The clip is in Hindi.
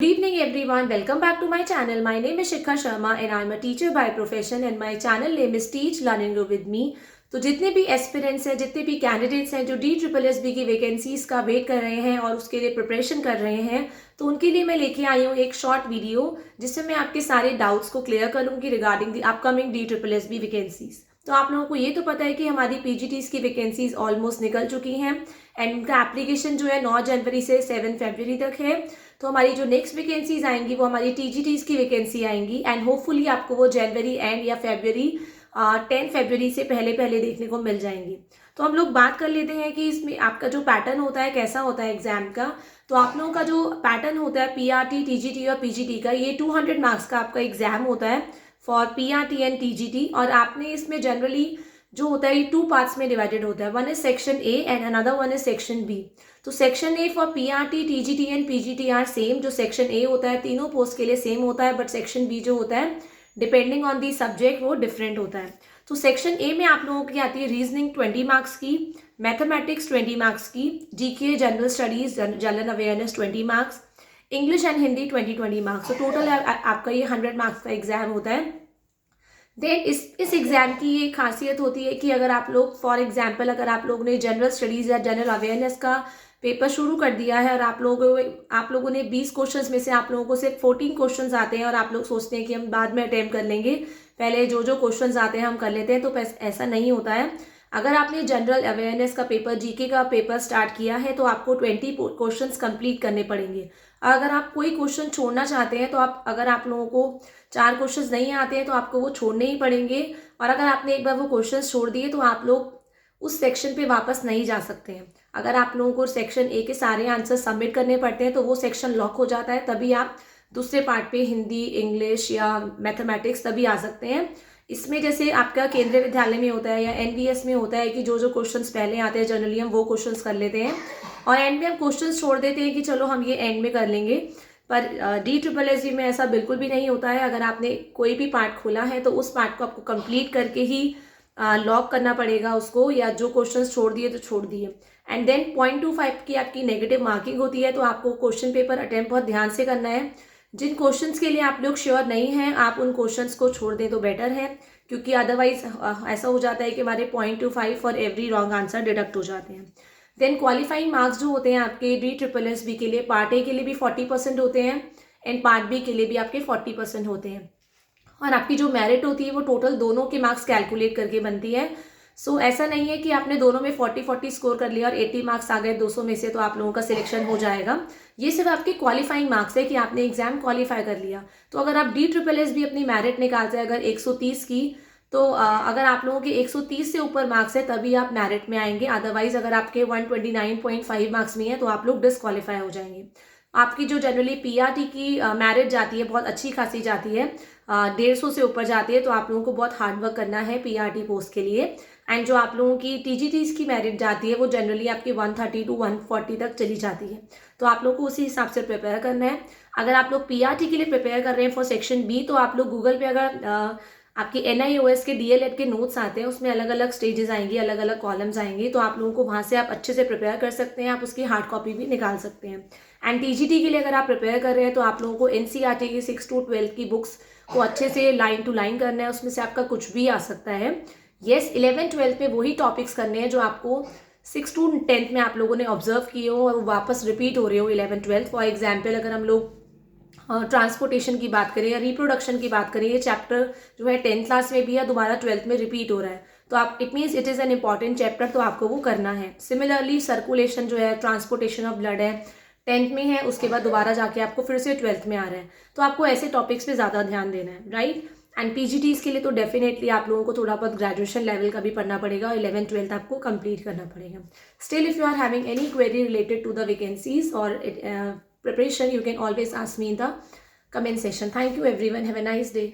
Good evening everyone, welcome back to my channel. My name is Shikha Sharma and I am a teacher by profession and my channel name is Teach Learn and Grow with Me. तो जितने भी एस्पिरेंट्स हैं, जितने भी कैंडिडेट्स हैं जो DSSB की वैकेंसीज का वेट कर रहे हैं और उसके लिए प्रिपरेशन कर रहे हैं, तो उनके लिए मैं लेके आई हूँ एक शॉर्ट वीडियो जिससे मैं आपके सारे डाउट्स को क्लियर करूँगी regarding the upcoming DSSB vacancies. तो आप लोगों को ये तो पता है कि हमारी पीजीटीज की वैकेंसीज ऑलमोस्ट निकल चुकी हैं एंड उनका एप्लीकेशन जो है 9 जनवरी से 7 फरवरी तक है। तो हमारी जो नेक्स्ट वैकेंसीज आएंगी वो हमारी टीजीटीज की वैकेंसी आएंगी एंड होपफुली आपको वो जनवरी एंड या फरवरी 10 फरवरी से पहले पहले देखने को मिल जाएंगी। तो हम लोग बात कर लेते हैं कि इसमें आपका जो पैटर्न होता है कैसा होता है एग्जाम का। तो आप लोगों का जो पैटर्न होता है पीआरटी, टीजीटी और पीजीटी का, ये 200 मार्क्स का आपका एग्जाम होता है फॉर पीआरटी एंड टीजीटी। और आपने इसमें जनरली जो होता है ये 2 पार्ट्स में डिवाइडेड होता है, one is section A and another one is section B. तो section A for PRT, TGT and PGT are same. जो सेक्शन ए होता है तीनों पोस्ट के लिए सेम होता है, बट सेक्शन बी जो होता है डिपेंडिंग ऑन दी सब्जेक्ट वो डिफरेंट होता है। तो सेक्शन ए में आप लोगों की आती है रीजनिंग 20 मार्क्स की, मैथमेटिक्स 20 मार्क्स की, GK general studies general awareness 20 marks, English and Hindi 20 marks. तो टोटल आपका ये 100 मार्क्स का एग्जाम होता है। देन इस एग्जाम की ये खासियत होती है कि अगर आप लोग फॉर एग्जाम्पल अगर आप लोगों ने जनरल स्टडीज़ या जनरल अवेयरनेस का पेपर शुरू कर दिया है और आप लोगों ने 20 क्वेश्चंस में से आप लोगों को सिर्फ 14 क्वेश्चंस आते हैं और आप लोग सोचते हैं कि हम बाद में अटेम्प्ट कर लेंगे, पहले जो क्वेश्चंस आते हैं हम कर लेते हैं, तो ऐसा नहीं होता है। अगर आपने जनरल अवेयरनेस का पेपर, जीके का पेपर स्टार्ट किया है तो आपको 20 क्वेश्चंस कंप्लीट करने पड़ेंगे। अगर आप कोई क्वेश्चन छोड़ना चाहते हैं तो अगर आप लोगों को 4 क्वेश्चंस नहीं आते हैं तो आपको वो छोड़ने ही पड़ेंगे। और अगर आपने एक बार वो क्वेश्चंस छोड़ दिए तो आप लोग उस सेक्शन पे वापस नहीं जा सकते हैं। अगर आप लोगों को सेक्शन ए के सारे आंसर सबमिट करने पड़ते हैं तो वो सेक्शन लॉक हो जाता है, तभी आप दूसरे पार्ट पे हिंदी, इंग्लिश या मैथमेटिक्स तभी आ सकते हैं। इसमें जैसे आपका केंद्रीय विद्यालय में होता है या एनवीएस में होता है कि जो क्वेश्चंस पहले आते हैं जनरली हम वो क्वेश्चंस कर लेते हैं और एंड में हम क्वेश्चंस छोड़ देते हैं कि चलो हम ये एंड में कर लेंगे। पर DSSB में ऐसा बिल्कुल भी नहीं होता है। अगर आपने कोई भी पार्ट खोला है तो उस पार्ट को आपको कंप्लीट करके ही लॉक करना पड़ेगा उसको, या जो क्वेश्चंस छोड़ दिए तो छोड़ दिए। एंड देन 0.25 की आपकी नेगेटिव मार्किंग होती है। तो आपको क्वेश्चन पेपर अटेम्प्ट बहुत ध्यान से करना है। जिन क्वेश्चंस के लिए आप लोग श्योर नहीं हैं आप उन क्वेश्चंस को छोड़ दें तो बेटर है, क्योंकि अदरवाइज ऐसा हो जाता है कि हमारे 0.25 for every wrong answer deduct हो जाते हैं। देन क्वालिफाइंग मार्क्स जो होते हैं आपके DSSB के लिए, पार्ट ए के लिए भी 40% होते हैं एंड पार्ट बी के लिए भी आपके 40% होते हैं। और आपकी जो मेरिट होती है वो टोटल दोनों के मार्क्स कैलकुलेट करके बनती है। सो ऐसा नहीं है कि आपने दोनों में 40-40 स्कोर कर लिया और 80 मार्क्स आ गए 200 में से तो आप लोगों का सिलेक्शन हो जाएगा। ये सिर्फ आपके क्वालिफाइंग मार्क्स है कि आपने एग्जाम क्वालिफाई कर लिया। तो अगर आप DSSB अपनी मेरिट निकालते हैं अगर 130 की, तो अगर आप लोगों के 130 से ऊपर मार्क्स है तभी आप मेरिट में आएंगे। अदरवाइज अगर आपके 129.5 मार्क्स में है तो आप लोग डिस्क्वालीफाई हो जाएंगे। आपकी जो जनरली पीआरटी की मेरिट जाती है बहुत अच्छी खासी जाती है, 150 से ऊपर जाती है। तो आप लोगों को बहुत हार्ड वर्क करना है पीआरटी पोस्ट के लिए। एंड जो आप लोगों की टीजीटीज की मेरिट जाती है वो जनरली आपकी 130 to 140 तक चली जाती है। तो आप लोग को उसी हिसाब से प्रिपेयर करना है। अगर आप लोग पीआरटी के लिए प्रिपेयर कर रहे हैं फॉर सेक्शन बी, तो आप लोग गूगल पे अगर आपके NIOS के DLED के नोट्स आते हैं उसमें अलग अलग स्टेजेस आएंगी, अलग अलग कॉलम्स आएंगी, तो आप लोगों को वहाँ से आप अच्छे से प्रिपेयर कर सकते हैं। आप उसकी हार्ड कॉपी भी निकाल सकते हैं। एंड टीजीटी के लिए अगर आप प्रिपेयर कर रहे हैं तो आप लोगों को NCERT की 6 to 12 की बुक्स को अच्छे से लाइन टू लाइन करना है, उसमें से आपका कुछ भी आ सकता है। येस, 11-12 में वही टॉपिक्स करने हैं जो आपको 6 to 10 में आप लोगों ने ऑब्जर्व किए हो और वापस रिपीट हो रहे हो 11-12। फॉर एग्जाम्पल अगर हम लोग ट्रांसपोर्टेशन की बात करें या रिप्रोडक्शन की बात करें, ये चैप्टर जो है 10th क्लास में भी या दोबारा 12th में रिपीट हो रहा है, तो आप it means it is an important chapter, तो आपको वो करना है। सिमिलरली सर्कुलेशन जो है, ट्रांसपोर्टेशन ऑफ ब्लड है, 10th में है, उसके बाद दोबारा जाके आपको फिर से 12th में आ रहा है, तो आपको ऐसे टॉपिक्स पे ज़्यादा ध्यान देना है, राइट। एंड पीजीटीज के लिए तो डेफिनेटली आप लोगों को थोड़ा बहुत ग्रेजुएशन लेवल का भी पढ़ना पड़ेगा और 11th-12th आपको कंप्लीट करना पड़ेगा। Still if you are having any query related to the vacancies और preparation, you can always ask me in the comment section. Thank you everyone. Have a nice day.